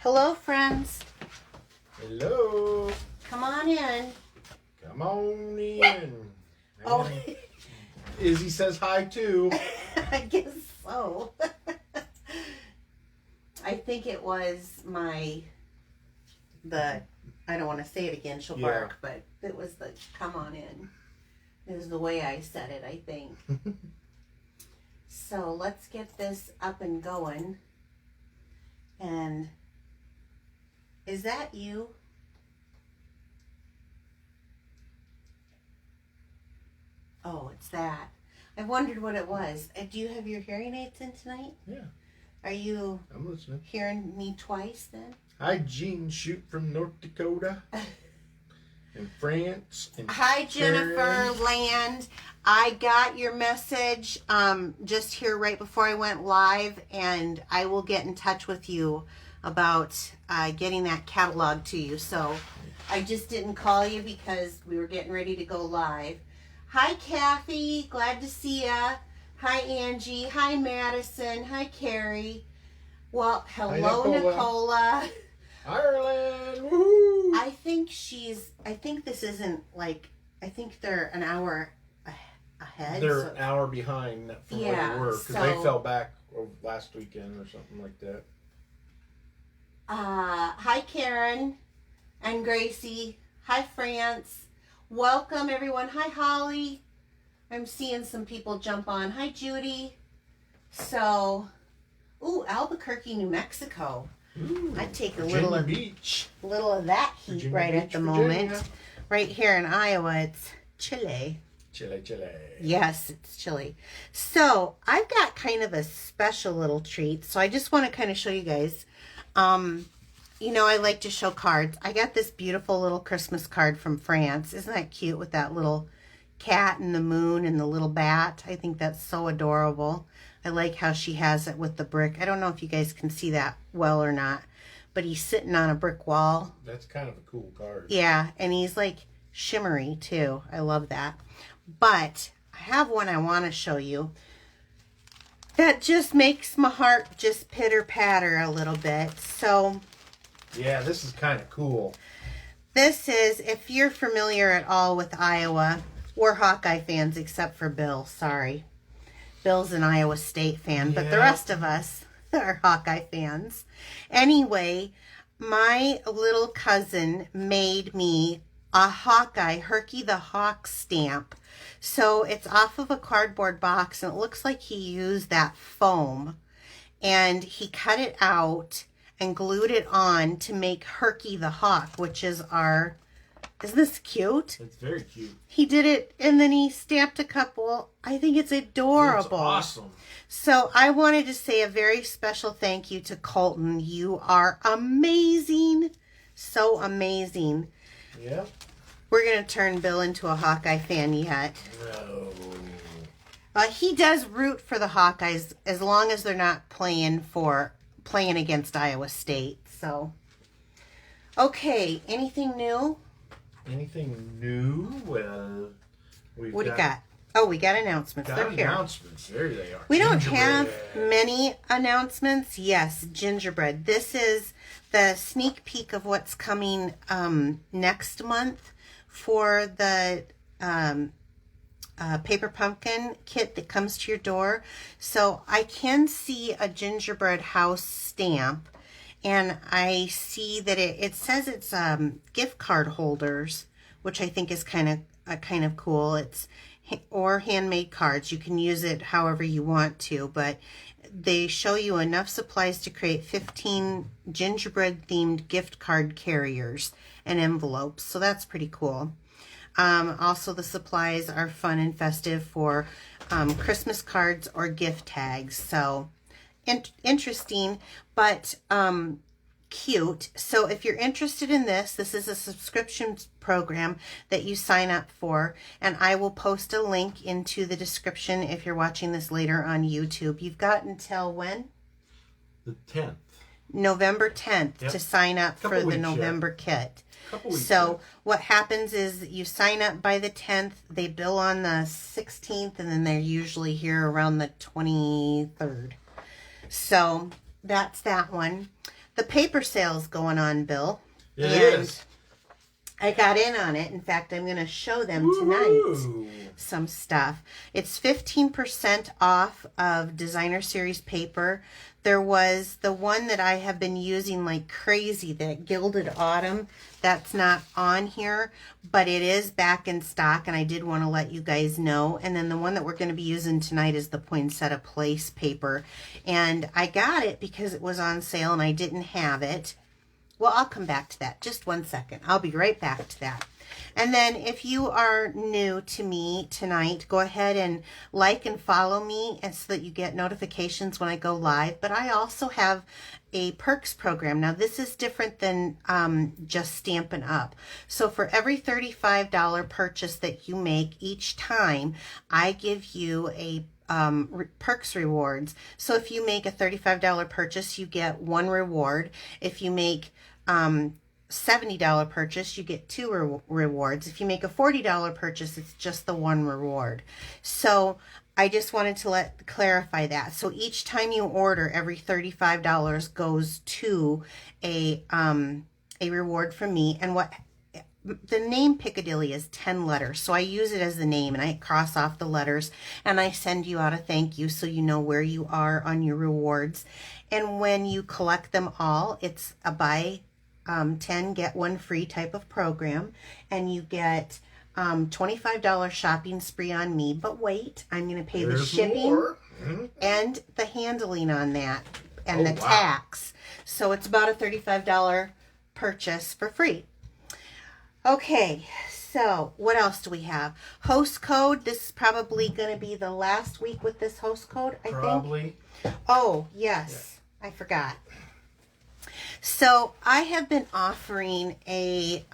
Hello, friends. Hello. Come on in. Come on in. Oh, Izzy says hi too. I guess so. I think it was I don't want to say it again, she'll bark, but it was the come on in. It was the way I said it, I think. So let's get this up and going. And is that you? Oh, it's that. I wondered what it was. Do you have your hearing aids in tonight? Yeah. I'm listening. Hearing me twice then? Hi, Jean Shoot from North Dakota. In France. Hi, Jennifer Land. I got your message just here right before I went live, and I will get in touch with you about getting that catalog to you. So I just didn't call you because we were getting ready to go live. Hi, Kathy. Glad to see ya. Hi, Angie. Hi, Madison. Hi, Carrie. Well, hello, Hi, Nicola. Ireland. Woohoo! I think this isn't like, I think they're an hour ahead. They're an hour behind from where they were because they fell back last weekend or something like that. Hi, Karen and Gracie. Hi, France. Welcome, everyone. Hi, Holly. I'm seeing some people jump on. Hi, Judy. So, Albuquerque, New Mexico. Ooh, I take a Virginia little of that heat Virginia right Beach, at the Virginia. moment. Right here in Iowa, it's chilly. Chile. Yes, it's chilly. So I've got kind of a special little treat. So I just want to kind of show you guys. You know, I like to show cards. I got this beautiful little Christmas card from France. Isn't that cute with that little cat and the moon and the little bat? I think that's so adorable. I like how she has it with the brick. I don't know if you guys can see that well or not, but he's sitting on a brick wall. That's kind of a cool card. Yeah, and he's like shimmery too. I love that. But I have one I want to show you that just makes my heart just pitter patter a little bit. So yeah, this is kind of cool. This is, if you're familiar at all with Iowa, we're Hawkeye fans except for Bill. Sorry. Bill's an Iowa State fan, but the rest of us are Hawkeye fans. Anyway, my little cousin made me a Hawkeye, Herky the Hawk stamp. So it's off of a cardboard box, and it looks like he used that foam, and he cut it out and glued it on to make Herky the Hawk, which is our... Isn't this cute? It's very cute. He did it, and then he stamped a couple. I think it's adorable. It's awesome. So I wanted to say a very special thank you to Colton. You are amazing. So amazing. Yep. We're going to turn Bill into a Hawkeye fan yet. No. He does root for the Hawkeyes as long as they're not playing against Iowa State. So, okay. Anything new? Anything new? Well, What do you got? Oh, we got announcements. They're here. Announcements. There they are. We don't have many announcements. Yes, gingerbread. This is the sneak peek of what's coming next month for the paper pumpkin kit that comes to your door. So I can see a gingerbread house stamp. And I see that it says it's gift card holders, which I think is kind of cool. It's or handmade cards. You can use it however you want to, but they show you enough supplies to create 15 gingerbread themed gift card carriers and envelopes. So that's pretty cool. Also, the supplies are fun and festive for Christmas cards or gift tags. So interesting, but cute. So if you're interested in this is a subscription program that you sign up for, and I will post a link into the description if you're watching this later on YouTube. You've got until when? The 10th. November 10th to sign up for the November kit. So what happens is you sign up by the 10th, they bill on the 16th, and then they're usually here around the 23rd. So that's that one. the paper sale's going on, Bill. It is. I got in on it. In fact, I'm going to show them tonight some stuff. It's 15% off of Designer Series paper. There was the one that I have been using like crazy, that Gilded Autumn. That's not on here, but it is back in stock, and I did want to let you guys know. And then the one that we're going to be using tonight is the Poinsettia Place paper. And I got it because it was on sale and I didn't have it. Well, I'll come back to that. Just one second. I'll be right back to that. And then if you are new to me tonight, go ahead and like and follow me, and so that you get notifications when I go live. But I also have a perks program. Now, this is different than just Stampin' Up. So for every $35 purchase that you make each time, I give you a perks rewards. So if you make a $35 purchase, you get one reward. If you make $70 purchase, you get two rewards. If you make a $40 purchase, it's just the one reward. So I just wanted to clarify that. So each time you order, every $35 goes to a reward from me. And what the name Piccadilly is 10 letters, so I use it as the name, and I cross off the letters, and I send you out a thank you so you know where you are on your rewards. And when you collect them all, it's a buy 10 get one free type of program, and you get $25 shopping spree on me. But wait, I'm going to pay the shipping and the handling on that, and the tax. So it's about a $35 purchase for free. Okay, so what else do we have? Host code. This is probably going to be the last week with this host code, I think. Probably. Oh, yes. Yeah. I forgot. So I have been offering a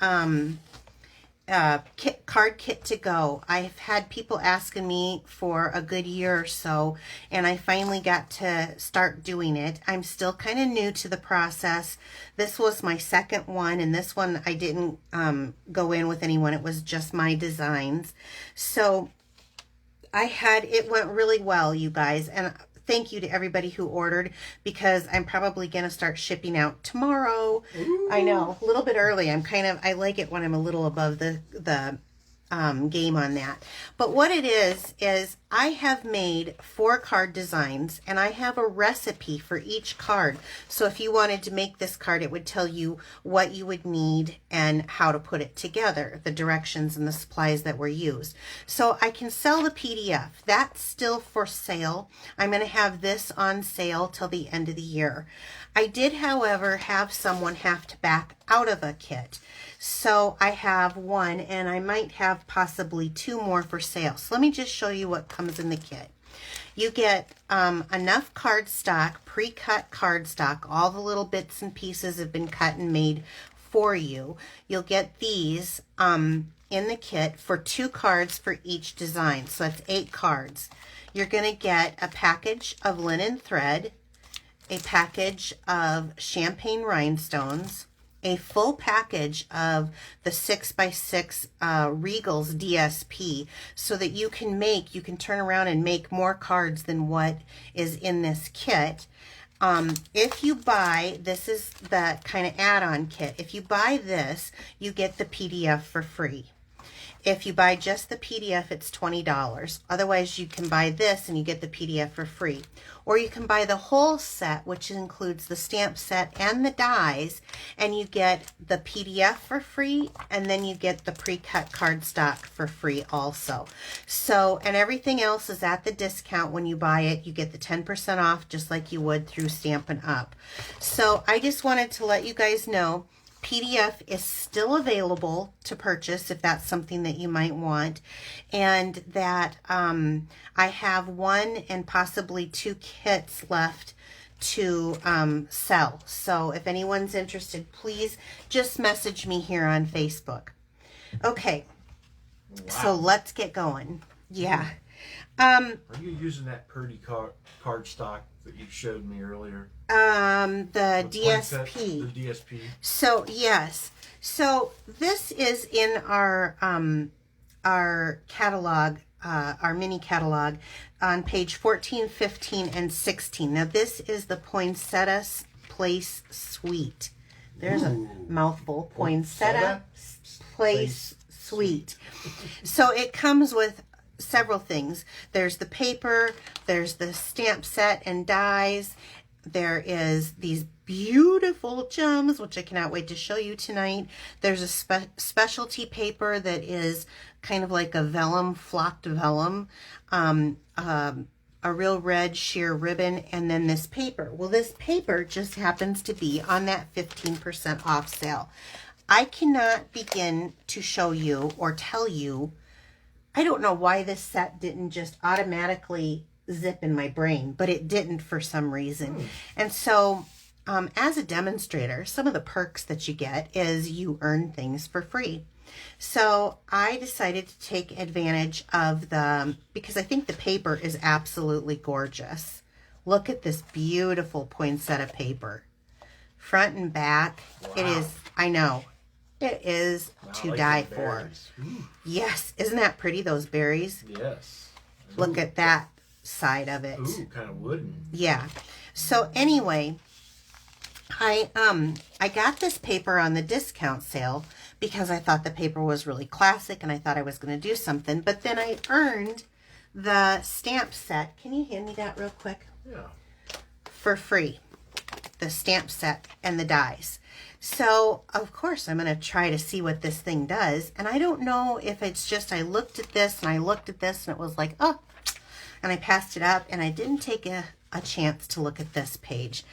card kit to go. I've had people asking me for a good year or so, and I finally got to start doing it. I'm still kind of new to the process. This was my second one, and this one I didn't go in with anyone. It was just my designs. So it went really well, you guys, and thank you to everybody who ordered, because I'm probably going to start shipping out tomorrow. Ooh. I know, a little bit early. I like it when I'm a little above the game on that. But what it is I have made 4 card designs, and I have a recipe for each card. So if you wanted to make this card, it would tell you what you would need and how to put it together, the directions and the supplies that were used. So I can sell the PDF. That's still for sale. I'm going to have this on sale till the end of the year. I did, however, have someone have to back out of a kit. So I have one, and I might have possibly 2 more for sale. So let me just show you what comes in the kit. You get enough cardstock, pre-cut cardstock. All the little bits and pieces have been cut and made for you. You'll get these in the kit for 2 cards for each design. So that's 8 cards. You're going to get a package of linen thread, a package of champagne rhinestones, a full package of the 6x6 Regals DSP, so that you can turn around and make more cards than what is in this kit. If you buy, this is the kind of add-on kit. If you buy this, you get the PDF for free. If you buy just the PDF, it's $20. Otherwise, you can buy this and you get the PDF for free. Or you can buy the whole set, which includes the stamp set and the dies, and you get the PDF for free, and then you get the pre-cut cardstock for free also. So, and everything else is at the discount. When you buy it, you get the 10% off, just like you would through Stampin' Up. So I just wanted to let you guys know PDF is still available to purchase if that's something that you might want, and that I have 1 and possibly 2 kits left to sell. So if anyone's interested, please just message me here on Facebook. Okay, wow. So let's get going. Yeah. Are you using that pretty cardstock that you showed me earlier? The DSP. The DSP. So yes. So this is in our catalog, our mini catalog on page 14, 15, and 16. Now this is the Poinsettia Place Sweet. There's a mouthful. Poinsettia Place Sweet. So it comes with several things. There's the paper, there's the stamp set and dies. There is these beautiful gems, which I cannot wait to show you tonight. There's a specialty paper that is kind of like a vellum, flocked vellum, a real red sheer ribbon, and then this paper. Well, this paper just happens to be on that 15% off sale. I cannot begin to show you or tell you, I don't know why this set didn't just automatically zip in my brain, but it didn't for some reason. And so as a demonstrator, some of the perks that you get is you earn things for free. So I decided to take advantage of because I think the paper is absolutely gorgeous. Look at this beautiful poinsettia paper. Front and back. Wow. It is, I know, it is to die for. Yes, isn't that pretty, those berries? Yes. Look at that side of it. Ooh, kind of wooden. Yeah. So anyway, I got this paper on the discount sale because I thought the paper was really classic and I thought I was going to do something. But then I earned the stamp set. Can you hand me that real quick? Yeah. For free. The stamp set and the dies. So, of course, I'm going to try to see what this thing does. And I don't know if it's just I looked at this and I looked at this and it was like, oh, and I passed it up and I didn't take a chance to look at this page.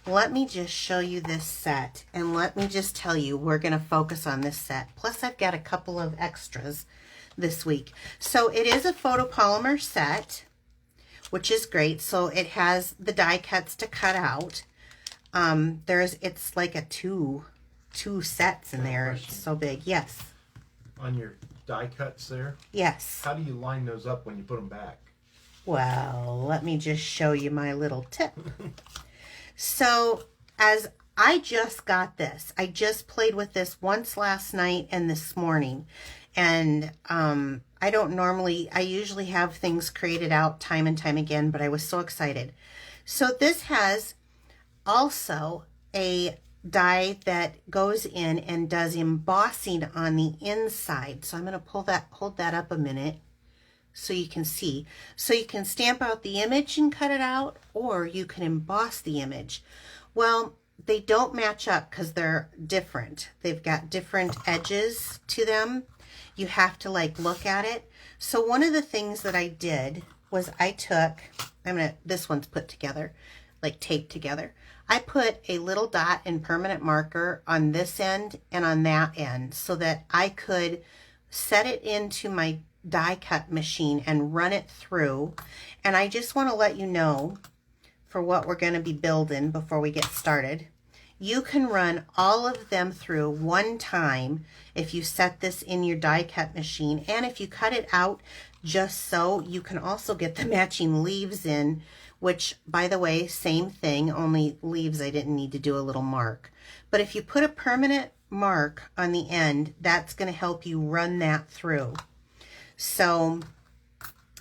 Let me just show you this set, and let me just tell you, we're going to focus on this set. Plus, I've got a couple of extras this week. So it is a photopolymer set, which is great. So it has the die cuts to cut out. It's like a two sets in there. It's so big. Yes. On your die cuts there? Yes. How do you line those up when you put them back? Well, let me just show you my little tip. So as I just got this, I just played with this once last night and this morning. And I usually have things created out time and time again, but I was so excited. So this has also a die that goes in and does embossing on the inside. So I'm going to hold that up a minute so you can see. So you can stamp out the image and cut it out, or you can emboss the image. Well, they don't match up because they're different. They've got different edges to them. You have to look at it. So one of the things that I did was I took, this one's put together, taped together. I put a little dot and permanent marker on this end and on that end so that I could set it into my die cut machine and run it through. And I just want to let you know, for what we're going to be building before we get started, you can run all of them through one time if you set this in your die cut machine. And if you cut it out just so, you can also get the matching leaves in, which, by the way, same thing, only leaves I didn't need to do a little mark. But if you put a permanent mark on the end, that's going to help you run that through. So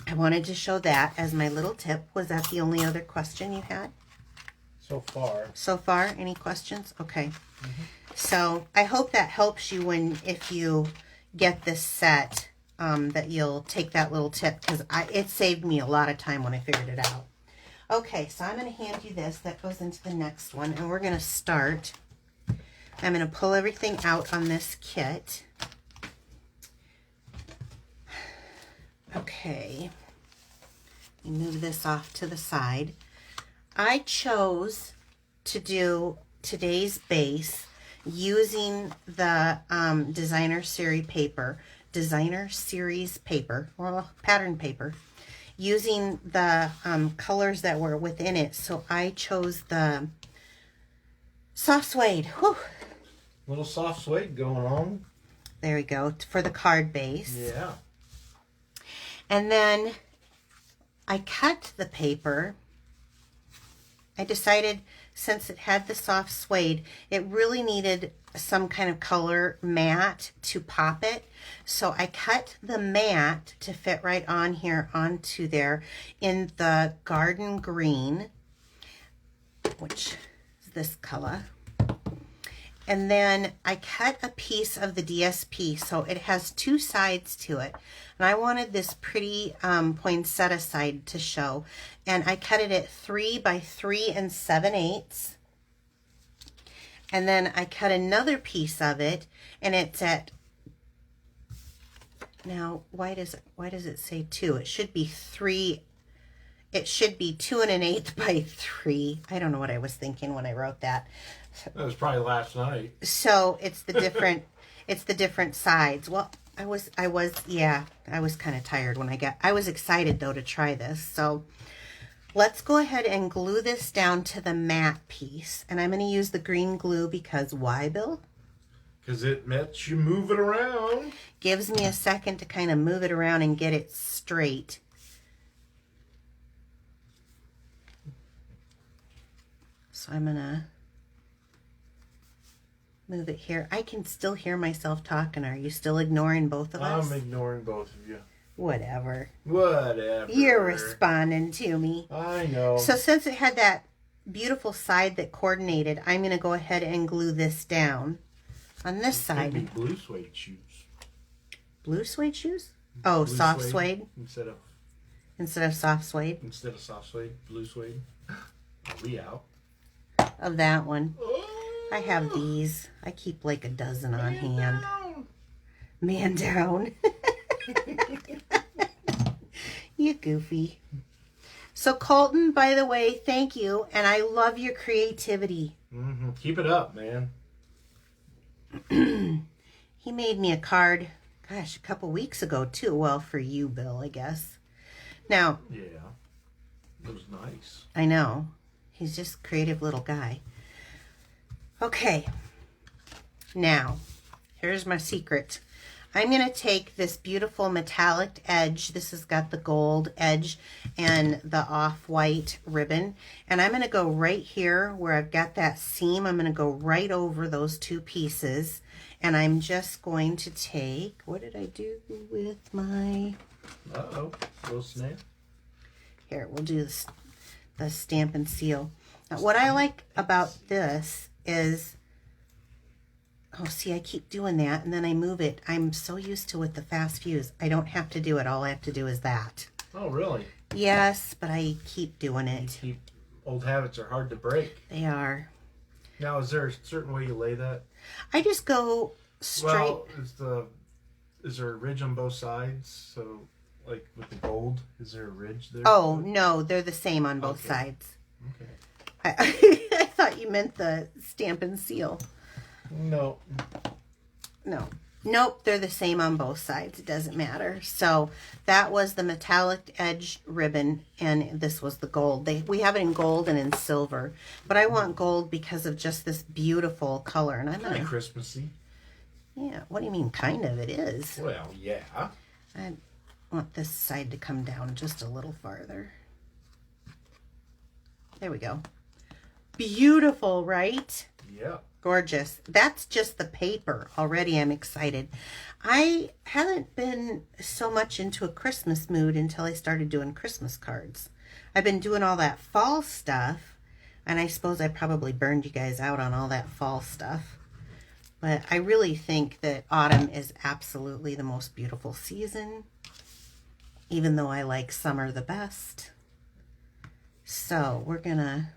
I wanted to show that as my little tip. Was that the only other question you had? So far. So far, any questions? Okay. Mm-hmm. So I hope that helps you if you get this set, that you'll take that little tip, because it saved me a lot of time when I figured it out. Okay, so I'm going to hand you this. That goes into the next one, and we're going to start. I'm going to pull everything out on this kit. Okay, move this off to the side. I chose to do today's base using the designer series paper, pattern paper, using the colors that were within it. So I chose the soft suede. Whew. Little soft suede going on. There we go, for the card base. Yeah. And then I cut the paper. I decided, since it had the soft suede, it really needed some kind of color matte to pop it. So I cut the matte to fit right on here onto there in the garden green, which is this color. And then I cut a piece of the DSP, so it has two sides to it. And I wanted this pretty poinsettia side to show. And I cut it at 3 by 3 7/8. And then I cut another piece of it, and it's at, now why does it say 2? It should be 3. It should be 2 1/8 by 3. I don't know what I was thinking when I wrote that. That was probably last night. So it's the different it's the different sides. Well, I was kind of tired when I was excited though to try this. So let's go ahead and glue this down to the matte piece. And I'm going to use the green glue because why, Bill? Because it lets you move it around. Gives me a second to kind of move it around and get it straight. So I'm going to move it here. I can still hear myself talking. Are you still ignoring both of us? I'm ignoring both of you. Whatever. Whatever. You're responding to me. I know. So since it had that beautiful side that coordinated, I'm going to go ahead and glue this down on this side. Maybe blue suede shoes. Blue suede shoes? Oh, blue soft suede? Instead of soft suede? Instead of soft suede, blue suede. Are we out? Of that one. Oh, I have these. I keep like a dozen on hand. Down. Man down. You goofy. So Colton, by the way, thank you. And I love your creativity. Mm-hmm. Keep it up, man. He made me a card, gosh, a couple weeks ago too. Well, for you, Bill, I guess. Now. Yeah. It was nice. I know. He's just a creative little guy. Okay. Now, here's my secret. I'm going to take this beautiful metallic edge. This has got the gold edge and the off-white ribbon. And I'm going to go right here where I've got that seam. I'm going to go right over those two pieces. And I'm just going to take, what did I do with my... Uh-oh. Little snap. Here, we'll do this, the Stampin' seal. Now, what I like about this is... Oh, see, I keep doing that, and then I move it. I'm so used to with the fast fuse. I don't have to do it. All I have to do is that. Oh, really? Yes, but I keep doing it. Old habits are hard to break. They are. Now, is there a certain way you lay that? I just go straight. Well, is there a ridge on both sides? So, like with the gold, is there a ridge there? Oh, no, they're the same on both sides. Okay. I thought you meant the Stampin' seal. No. No. Nope, they're the same on both sides. It doesn't matter. So that was the metallic edge ribbon, and this was the gold. We have it in gold and in silver, but I want gold because of just this beautiful color. And I'm kind of Christmassy. Yeah. What do you mean? Kind of. It is. Well, yeah. I want this side to come down just a little farther. There we go. Beautiful, right? Yeah. Gorgeous. That's just the paper. Already I'm excited. I haven't been so much into a Christmas mood until I started doing Christmas cards. I've been doing all that fall stuff, and I suppose I probably burned you guys out on all that fall stuff. But I really think that autumn is absolutely the most beautiful season, even though I like summer the best. So we're going to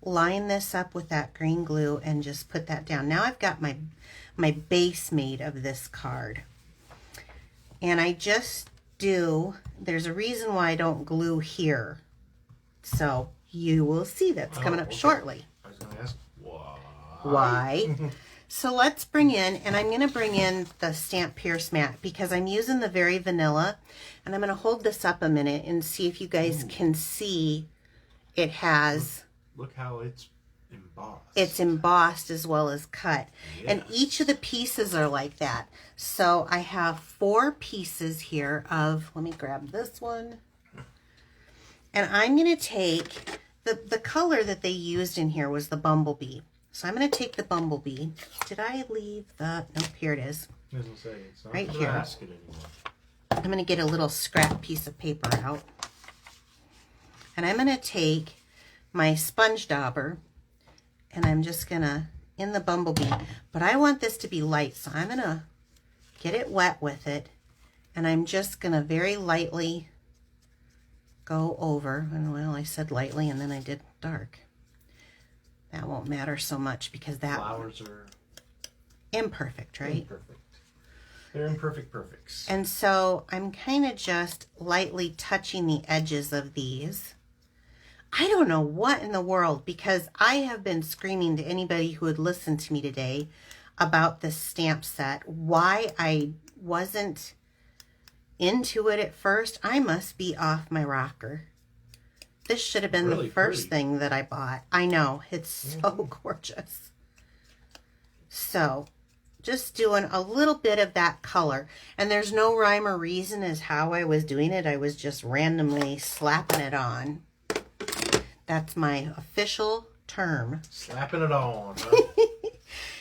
line this up with that green glue and just put that down. Now I've got my base made of this card. And I just there's a reason why I don't glue here. So you will see that's coming up shortly. I was going to ask Why? So let's bring in, and I'm going to bring in the Stamp Pierce Matte because I'm using the Very Vanilla. And I'm going to hold this up a minute and see if you guys can see it has... Look how it's embossed. It's embossed as well as cut. Yes. And each of the pieces are like that. So I have 4 pieces here of, let me grab this one. And I'm going to take, the color that they used in here was the bumblebee. So I'm going to take the bumblebee. Did I leave the, nope, here it is. I was going to say, it's not right the here. basket anymore. I'm going to get a little scrap piece of paper out. And I'm going to take my sponge dauber, and I'm just gonna, in the bumblebee, but I want this to be light, so I'm gonna get it wet with it, and I'm just gonna very lightly go over, and well, I said lightly and then I did dark. That won't matter so much because that flowers are imperfect, right? Imperfect. They're imperfect perfects. And so I'm kind of just lightly touching the edges of these. I don't know what in the world, because I have been screaming to anybody who would listen to me today about this stamp set, why I wasn't into it at first. I must be off my rocker. This should have been Really the first pretty. thing that I bought. I know, it's so gorgeous. So just doing a little bit of that color, and there's no rhyme or reason as how I was doing it. I was just randomly slapping it on. That's my official term. Slapping it on, huh?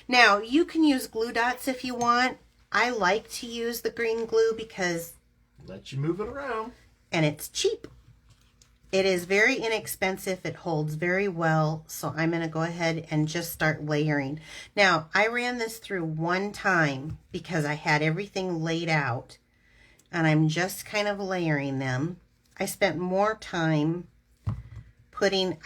Now, you can use glue dots if you want. I like to use the green glue because... Let you move it around. And it's cheap. It is very inexpensive. It holds very well. So I'm going to go ahead and just start layering. Now, I ran this through one time because I had everything laid out. And I'm just kind of layering them. I spent more time putting...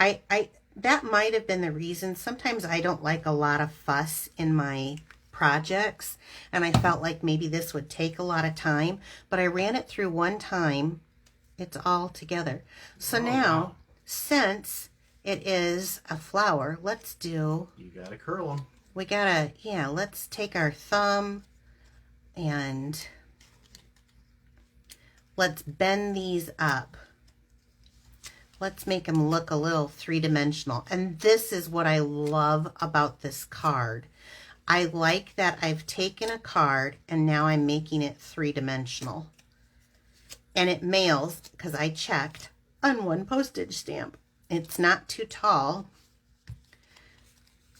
That might have been the reason. Sometimes I don't like a lot of fuss in my projects, and I felt like maybe this would take a lot of time, but I ran it through one time. It's all together. So now, wow. Since it is a flower, let's do... You gotta curl them. We gotta, yeah, let's take our thumb and let's bend these up. Let's make them look a little three-dimensional. And this is what I love about this card. I like that I've taken a card and now I'm making it three-dimensional. And it mails, because I checked, on one postage stamp. It's not too tall.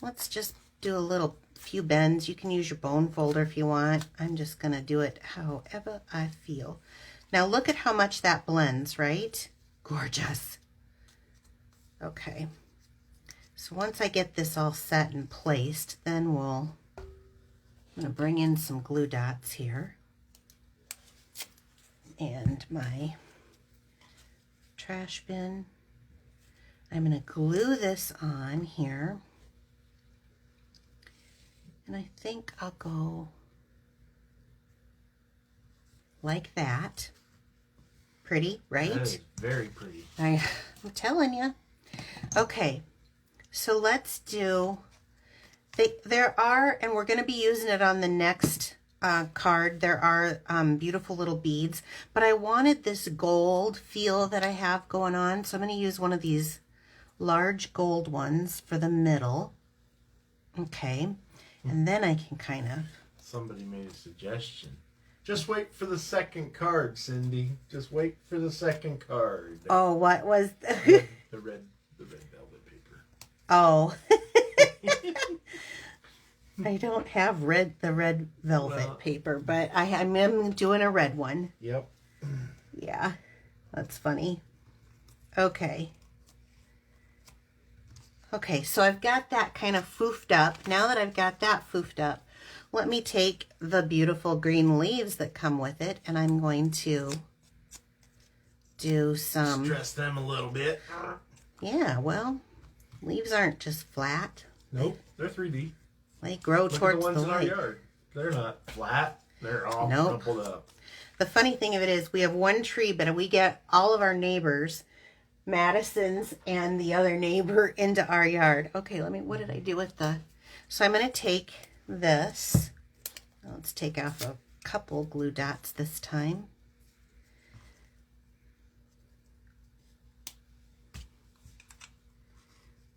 Let's just do a few bends. You can use your bone folder if you want. I'm just going to do it however I feel. Now look at how much that blends, right? Gorgeous. Okay, so once I get this all set and placed, then I'm going to bring in some glue dots here. And my trash bin. I'm going to glue this on here. And I think I'll go like that. Pretty, right? That is very pretty. I'm telling you. Okay, so let's do, there are, and we're going to be using it on the next card, there are beautiful little beads, but I wanted this gold feel that I have going on, so I'm going to use one of these large gold ones for the middle. Okay, and then I can kind of... Somebody made a suggestion. Just wait for the second card, Cindy. Just wait for the second card. Oh, what was... The red velvet paper. Oh. I don't have the red velvet paper, but I'm doing a red one. Yep. Yeah, that's funny. Okay. Okay, so I've got that kind of foofed up. Now that I've got that foofed up, let me take the beautiful green leaves that come with it, and I'm going to do some... Stress them a little bit. Yeah, well, leaves aren't just flat. Nope, they're 3D. They grow Look towards at the ones in our light. yard. They're not flat. They're all Nope. crumpled up. The funny thing of it is we have one tree, but we get all of our neighbors, Madison's and the other neighbor, into our yard. Okay, what did I do with the... So I'm going to take this. Let's take off a couple glue dots this time.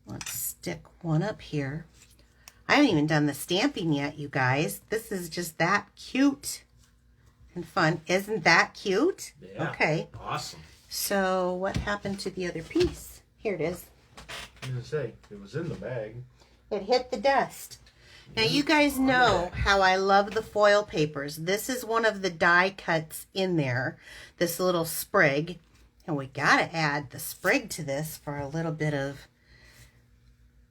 Let's stick one up here. I haven't even done the stamping yet, you guys. This is just that cute and fun. Isn't that cute? Yeah. Okay. Awesome. So what happened to the other piece? Here it is. I was going to say, it was in the bag. It hit the dust. Now you guys know how I love the foil papers. This is one of the die cuts in there. This little sprig. And we got to add the sprig to this for a little bit of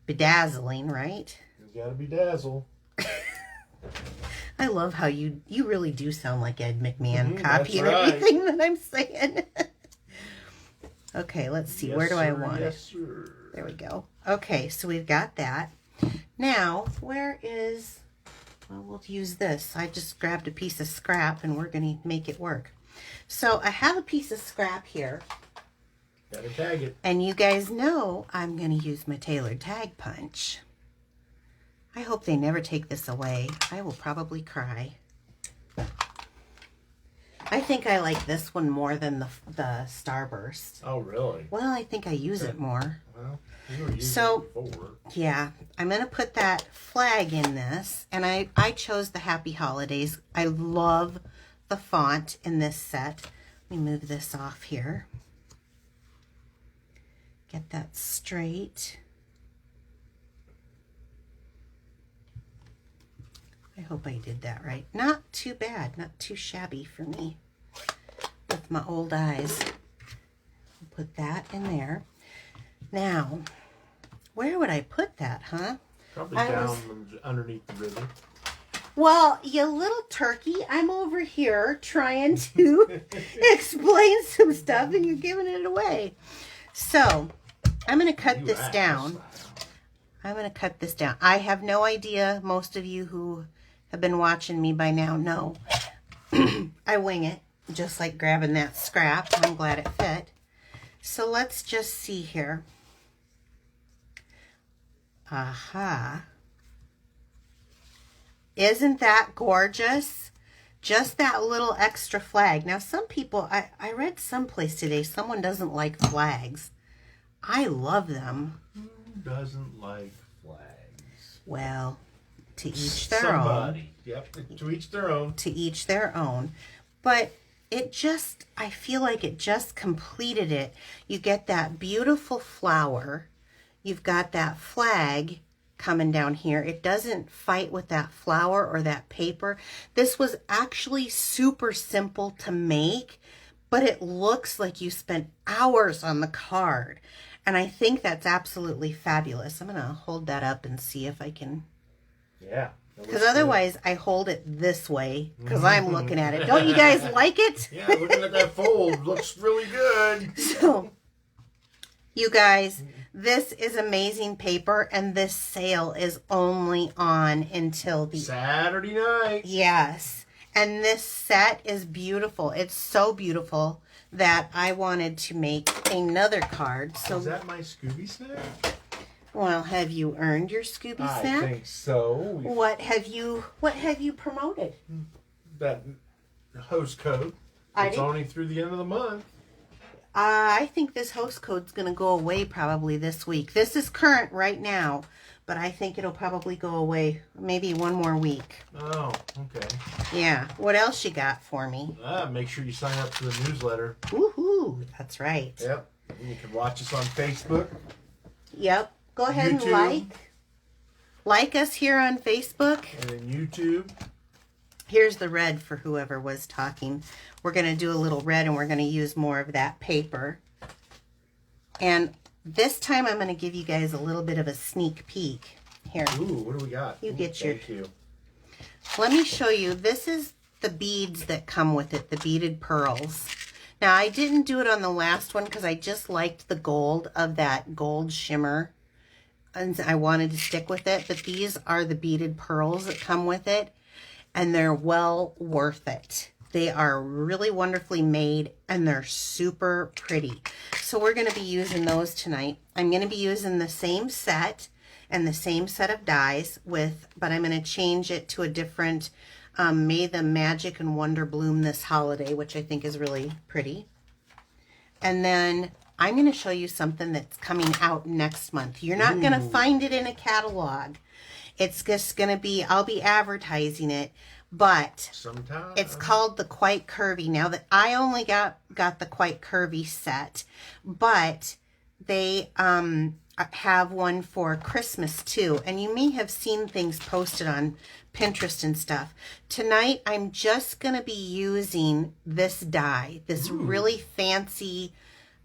bedazzling, right? You gotta be dazzle. I love how you really do sound like Ed McMahon copying right. everything that I'm saying. Okay, let's see. Yes, Where do I sir, want yes, it? Sir. There we go. Okay, so we've got that. Now, where is... Well, we'll use this. I just grabbed a piece of scrap and we're going to make it work. So I have a piece of scrap here. Gotta tag it. And you guys know I'm going to use my tailored tag punch. I hope they never take this away. I will probably cry. I think I like this one more than the Starburst. Oh, really? Well, I think I use it more. Well, you were using it before. Yeah, I'm going to put that flag in this. And I chose the Happy Holidays. I love the font in this set. Let me move this off here. Get that straight. I hope I did that right. Not too bad, not too shabby for me with my old eyes. Put that in there. Now, where would I put that, huh? Probably down underneath the ribbon. Well, you little turkey, I'm over here trying to explain some stuff and you're giving it away. So, I'm going to cut this down. I'm going to cut this down. I have no idea. Most of you who have been watching me by now know I wing it, just like grabbing that scrap. I'm glad it fit. So let's just see here. Aha. Isn't that gorgeous? Just that little extra flag. Now some people, I read someplace today, someone doesn't like flags. I love them. Who doesn't like flags? Well, to each their Somebody. own. Yep, to each their own. To each their own. But it just, I feel like it just completed it. You get that beautiful flower. You've got that flag coming down here. It doesn't fight with that flower or that paper. This was actually super simple to make, but it looks like you spent hours on the card. And I think that's absolutely fabulous. I'm going to hold that up and see if I can... Yeah. Because otherwise I hold it this way because I'm looking at it. Don't you guys like it? Yeah, looking at that fold looks really good. So, you guys, this is amazing paper and this sale is only on until the... Saturday night. Yes. And this set is beautiful. It's so beautiful that I wanted to make another card. So, is that my Scooby snack? Well, have you earned your Scooby snack? I think so. What have you promoted? That host code. It's only through the end of the month. I think this host code's going to go away probably this week. This is current right now, but I think it'll probably go away maybe one more week. Oh, okay. Yeah. What else you got for me? Make sure you sign up for the newsletter. Woohoo! That's right. Yep. And you can watch us on Facebook. Yep. Go ahead YouTube. and like us here on Facebook. And then YouTube. Here's the red for whoever was talking. We're going to do a little red and we're going to use more of that paper. And this time I'm going to give you guys a little bit of a sneak peek. Here. Ooh, what do we got? Thank you. Let me show you. This is the beads that come with it, the beaded pearls. Now, I didn't do it on the last one because I just liked the gold of that gold shimmer. And I wanted to stick with it. But these are the beaded pearls that come with it. And they're well worth it. They are really wonderfully made and they're super pretty. So we're going to be using those tonight. I'm going to be using the same set and the same set of dies but I'm going to change it to a different May the Magic and Wonder bloom this holiday, which I think is really pretty. And then I'm going to show you something that's coming out next month. You're not going to find it in a catalog. It's just going to be, I'll be advertising it, but sometime. It's called the Quite Curvy. Now that I only got the Quite Curvy set, but they have one for Christmas too. And you may have seen things posted on Pinterest and stuff. Tonight, I'm just going to be using this die, this really fancy,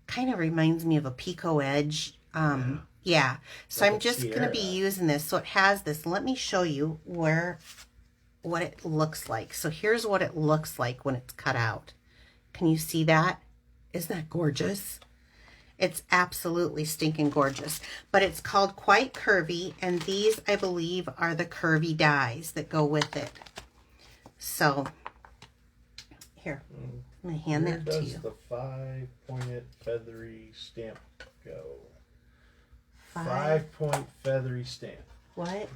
kind of reminds me of a Pico Edge Yeah. So Like I'm a just going to be tiara. using this. So it has this. Let me show you what it looks like. So here's what it looks like when it's cut out. Can you see that? Isn't that gorgeous? It's absolutely stinking gorgeous. But it's called Quite Curvy, and these, I believe, are the curvy dies that go with it. So, here, I'm going to hand that to you. Where does the 5-pointed feathery stamp go? 5-point feathery stamp. What?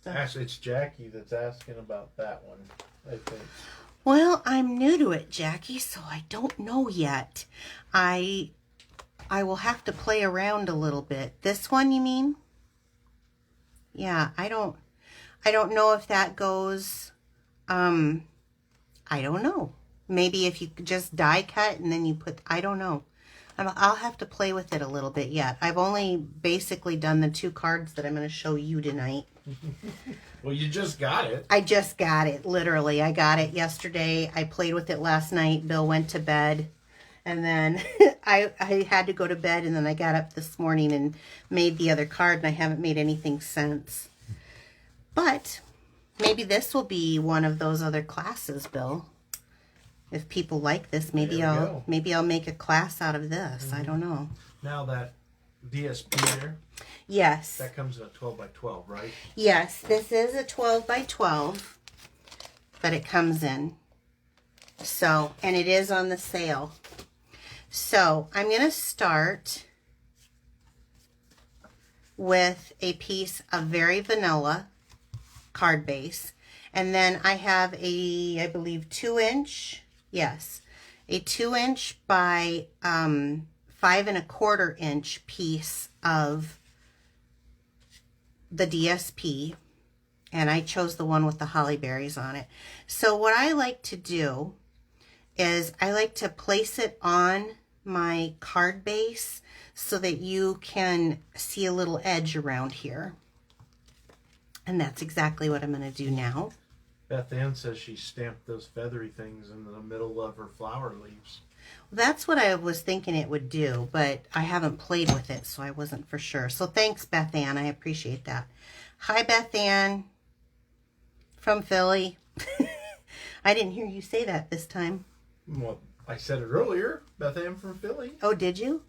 Actually, it's Jackie that's asking about that one, I think. Well, I'm new to it, Jackie, so I don't know yet. I will have to play around a little bit. This one, you mean? Yeah, I don't know if that goes, I don't know. Maybe if you just die cut and then you put, I don't know. I'll have to play with it a little bit yet. I've only basically done the 2 cards that I'm going to show you tonight. Well, you just got it. I just got it, literally. I got it yesterday. I played with it last night. Bill went to bed. And then I had to go to bed, and then I got up this morning and made the other card, and I haven't made anything since. But maybe this will be one of those other classes, Bill. If people like this, maybe I'll make a class out of this. I don't know. Now that DSP there, yes. that comes in a 12 by 12, right? Yes, this is a 12 by 12 that it comes in. So, and it is on the sale. So, I'm going to start with a piece of very vanilla card base. And then I have I believe 2-inch, yes, a 2-inch by 5¼ inch piece of the DSP. And I chose the one with the holly berries on it. So what I like to do is I like to place it on my card base so that you can see a little edge around here. And that's exactly what I'm going to do now. Beth Ann says she stamped those feathery things in the middle of her flower leaves. That's what I was thinking it would do, but I haven't played with it, so I wasn't for sure. So thanks, Beth Ann. I appreciate that. Hi, Beth Ann from Philly. I didn't hear you say that this time. Well, I said it earlier. Beth Ann from Philly. Oh, did you?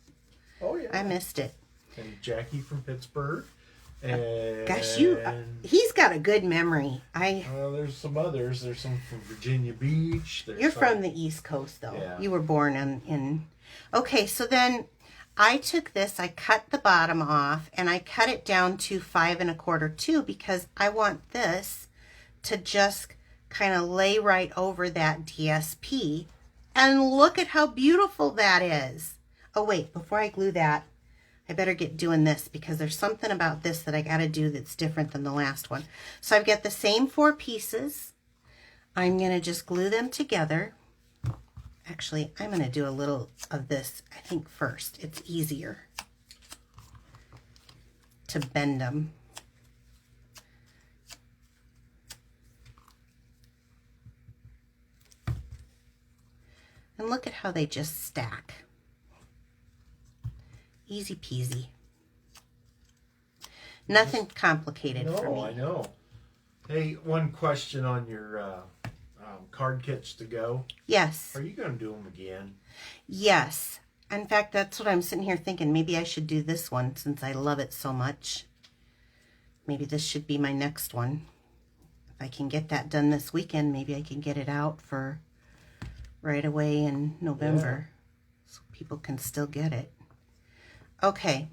Oh, yeah. I missed it. And Jackie from Pittsburgh. And gosh, he's got a good memory. There's some others. There's some from Virginia Beach. You're from the East Coast, though. Yeah. You were born in. Okay, so then I took this, I cut the bottom off, and I cut it down to 5¼ too, because I want this to just kind of lay right over that DSP. And look at how beautiful that is. Oh, wait, before I glue that, I better get doing this because there's something about this that I got to do that's different than the last one. So I've got the same 4 pieces. I'm going to just glue them together. Actually, I'm going to do a little of this, I think, first. It's easier to bend them. And look at how they just stack. Easy peasy. Nothing complicated for me. No, I know. Hey, one question on your card kits to go. Yes. Are you going to do them again? Yes. In fact, that's what I'm sitting here thinking. Maybe I should do this one since I love it so much. Maybe this should be my next one. If I can get that done this weekend, maybe I can get it out for right away in November. So people can still get it. Okay,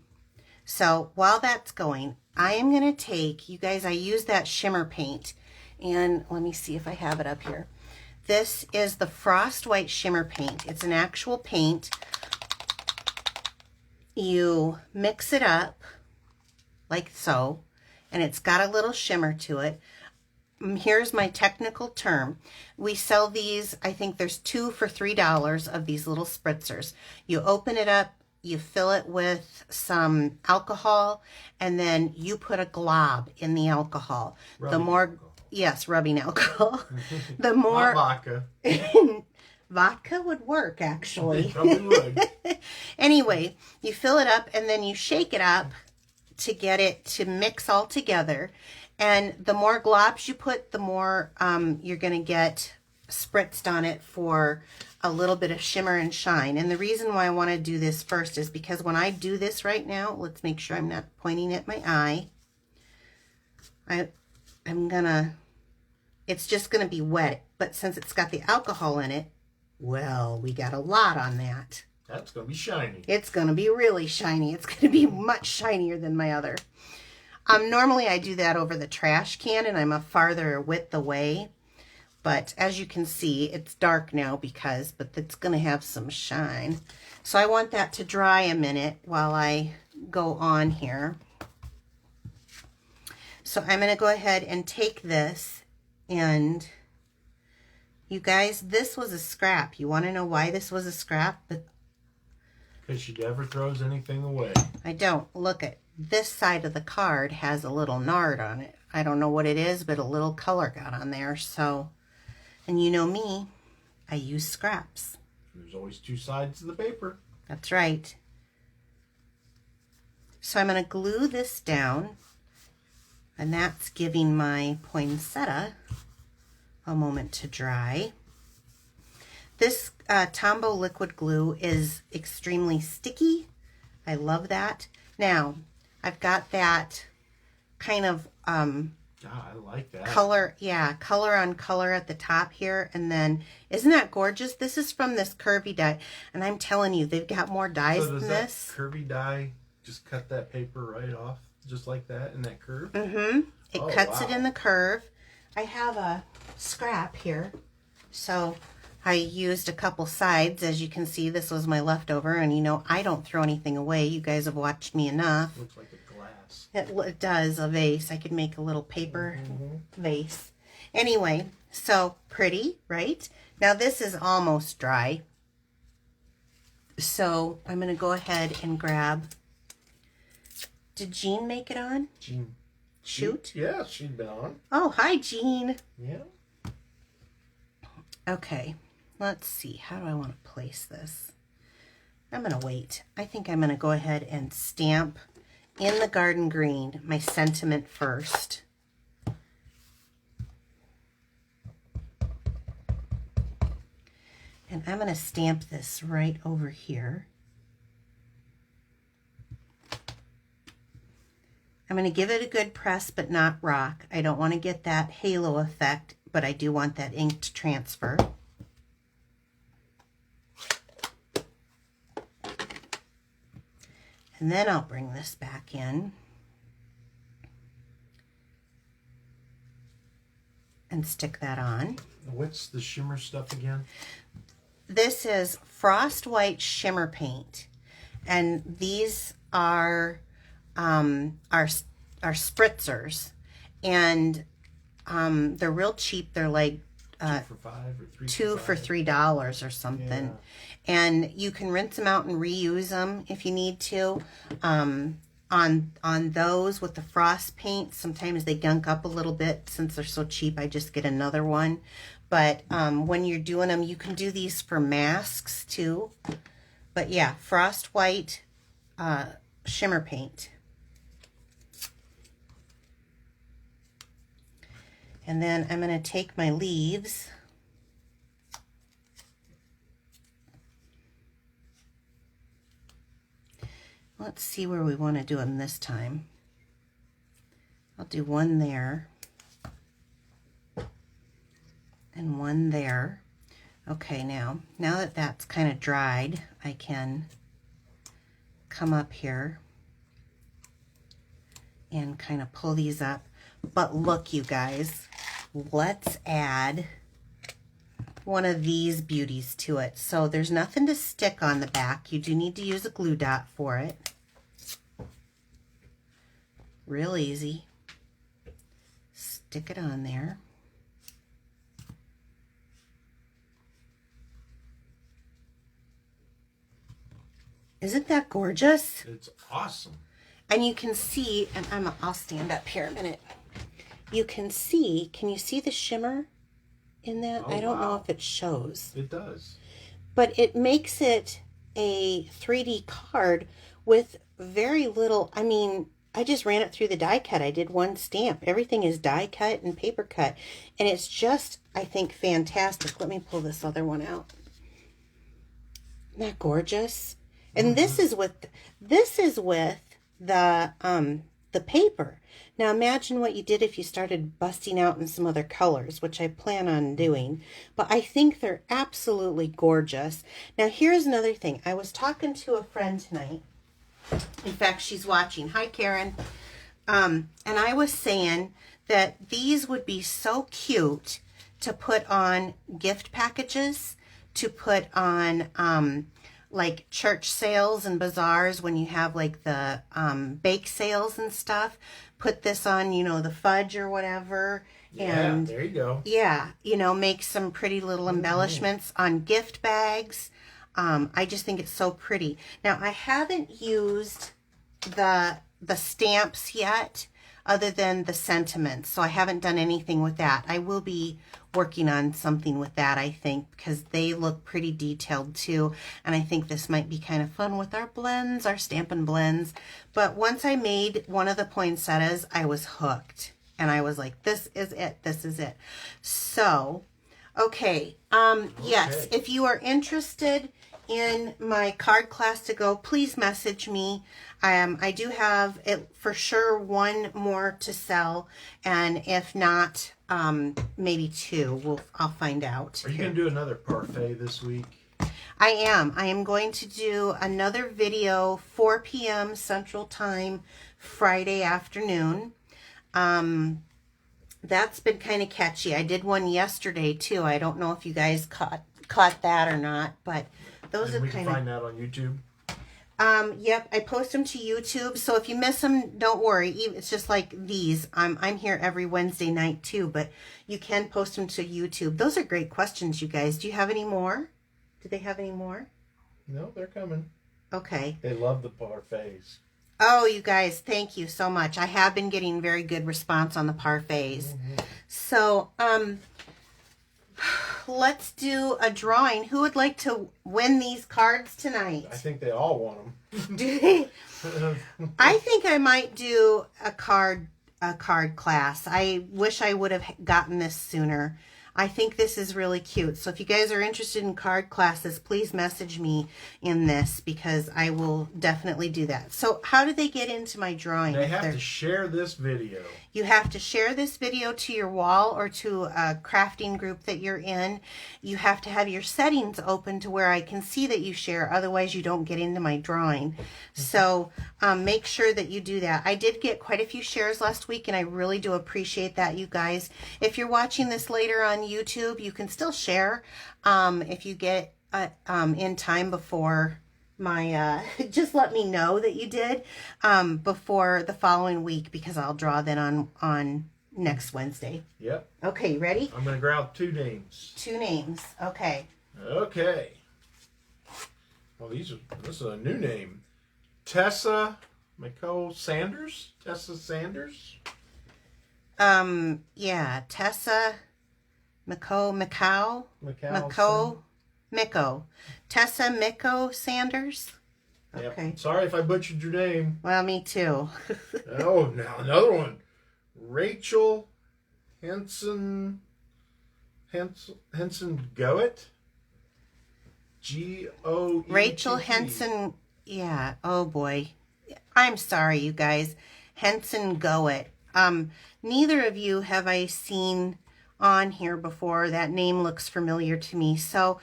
so while that's going, I am going to take, you guys, I use that shimmer paint, and let me see if I have it up here. This is the Frost White Shimmer Paint. It's an actual paint. You mix it up like so, and it's got a little shimmer to it. Here's my technical term. We sell these, I think there's 2 for $3 of these little spritzers. You open it up, you fill it with some alcohol, and then you put a glob in the alcohol. Rubbing alcohol. Yes, rubbing alcohol. The more Not vodka. Vodka would work, actually. It probably would. Anyway, you fill it up and then you shake it up to get it to mix all together. And the more globs you put, the more you're going to get spritzed on it for a little bit of shimmer and shine. And the reason why I want to do this first is because when I do this right now, let's make sure I'm not pointing at my eye. It's just going to be wet, but since it's got the alcohol in it, well, we got a lot on that. That's going to be shiny. It's going to be really shiny. It's going to be much shinier than my other. Normally I do that over the trash can and I'm a farther width away. But as you can see, it's dark now but it's going to have some shine. So I want that to dry a minute while I go on here. So I'm going to go ahead and take this, and you guys, this was a scrap. You want to know why this was a scrap? Because she never throws anything away. I don't. Look at this side of the card has a little nard on it. I don't know what it is, but a little color got on there. So, and you know me, I use scraps. There's always two sides to the paper. That's right. So I'm going to glue this down, and that's giving my poinsettia a moment to dry. This Tombow liquid glue is extremely sticky. I love that. Now, I've got that kind of I like that. color on color at the top here. And then, isn't that gorgeous? This is from this Curvy dye. And I'm telling you, they've got more dyes than this. That Curvy dye just cut that paper right off? Just like that in that curve? Mm-hmm. It cuts it in the curve. I have a scrap here. So I used a couple sides. As you can see, this was my leftover. And you know, I don't throw anything away. You guys have watched me enough. Looks like a glass. It does, a vase. I could make a little paper vase. Anyway, so pretty, right? Now this is almost dry. So I'm going to go ahead and grab... Did Jean make it on? Jean. Shoot. Yeah, she'd been on. Oh, hi, Jean. Yeah. Okay, let's see. How do I want to place this? I'm going to wait. I think I'm going to go ahead and stamp in the garden green my sentiment first. And I'm going to stamp this right over here. I'm going to give it a good press, but not rock. I don't want to get that halo effect, but I do want that ink to transfer. And then I'll bring this back in and stick that on. What's the shimmer stuff again? This is Frost White Shimmer Paint. And these are spritzers, and they're real cheap. They're like 2 for $5 or 3 2 for $3 or something. Yeah. And you can rinse them out and reuse them if you need to. On those with the frost paint, sometimes they gunk up a little bit. Since they're so cheap, I just get another one. But when you're doing them, you can do these for masks too. But yeah, Frost White Shimmer Paint. And then I'm going to take my leaves. Let's see where we want to do them this time. I'll do one there. And one there. Okay, now that that's kind of dried, I can come up here and kind of pull these up. But look, you guys, let's add one of these beauties to it. So there's nothing to stick on the back. You do need to use a glue dot for it. Real easy. Stick it on there. Isn't that gorgeous? It's awesome. And you can see, and I'll stand up here a minute. You can see, can you see the shimmer? in that. Oh, I don't know wow. if it shows. It does. But it makes it a 3D card with very little. I mean, I just ran it through the die cut. I did one stamp. Everything is die cut and paper cut. And it's just, I think, fantastic. Let me pull this other one out. Isn't that gorgeous? And this is with the paper. Now imagine what you did if you started busting out in some other colors, which I plan on doing. But I think they're absolutely gorgeous. Now here's another thing. I was talking to a friend tonight. In fact, she's watching. Hi, Karen. And I was saying that these would be so cute to put on gift packages, to put on like church sales and bazaars when you have like the bake sales and stuff. Put this on, you know, the fudge or whatever. Yeah, And there you go. yeah, you know, make some pretty little embellishments on gift bags. I just think it's so pretty. Now, I haven't used the stamps yet, other than the sentiments, so I haven't done anything with that. I will be working on something with that, I think, because they look pretty detailed too, and I think this might be kind of fun with our blends, our Stampin' blends. But once I made one of the poinsettias, I was hooked, and I was like, this is it, this is it. So, okay, yes, if you are interested in my card class to go, please message me. I do have it for sure one more to sell, and if not, maybe two. I'll find out. Are you going to do another parfait this week? I am going to do another video 4 p.m. Central Time Friday afternoon. That's been kind of catchy. I did one yesterday too. I don't know if you guys caught that or not, but those are We kind can find that on YouTube. Yep, I post them to YouTube, so if you miss them, don't worry. It's just like these. I'm here every Wednesday night too, but you can post them to YouTube. Those are great questions, you guys. Do you have any more? Do they have any more? No, they're coming. Okay. They love the parfaits. Oh, you guys, thank you so much. I have been getting very good response on the parfaits. So, let's do a drawing. Who would like to win these cards tonight? I think they all want them. Do they? I think I might do a card class. I wish I would have gotten this sooner. I think this is really cute. So if you guys are interested in card classes, please message me in this, because I will definitely do that. So how do they get into my drawing? They have to share this video. You have to share this video to your wall or to a crafting group that you're in. You have to have your settings open to where I can see that you share. Otherwise, you don't get into my drawing. So make sure that you do that. I did get quite a few shares last week, and I really do appreciate that, you guys. If you're watching this later on YouTube, you can still share if you get in time before my just let me know that you did before the following week, because I'll draw then on next Wednesday. Yep. Okay, ready? I'm going to grab 2 names. 2 names. Okay. Okay. Well, this is a new name. Tessa McCall Sanders? Tessa Sanders? Yeah, Tessa Mikko Tessa Mikko Sanders. Yep. Okay. Sorry if I butchered your name. Well, me too. Oh, now another one. Rachel Henson Goet. Goet. Rachel Henson. Yeah. Oh boy. I'm sorry, you guys. Henson Goet. Neither of you have I seen on here before. That name looks familiar to me. So,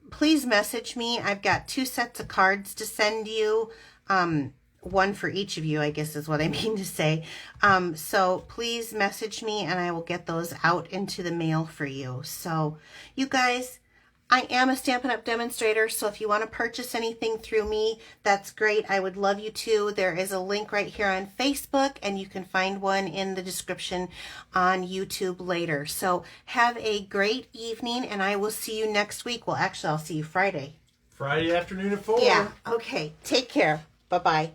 please message me. I've got 2 sets of cards to send you. One for each of you, I guess is what I mean to say. So please message me and I will get those out into the mail for you. So you guys, I am a Stampin' Up! Demonstrator, so if you want to purchase anything through me, that's great. I would love you to. There is a link right here on Facebook, and you can find one in the description on YouTube later. So have a great evening, and I will see you next week. Well, actually, I'll see you Friday. Friday afternoon at 4. Yeah, okay. Take care. Bye-bye.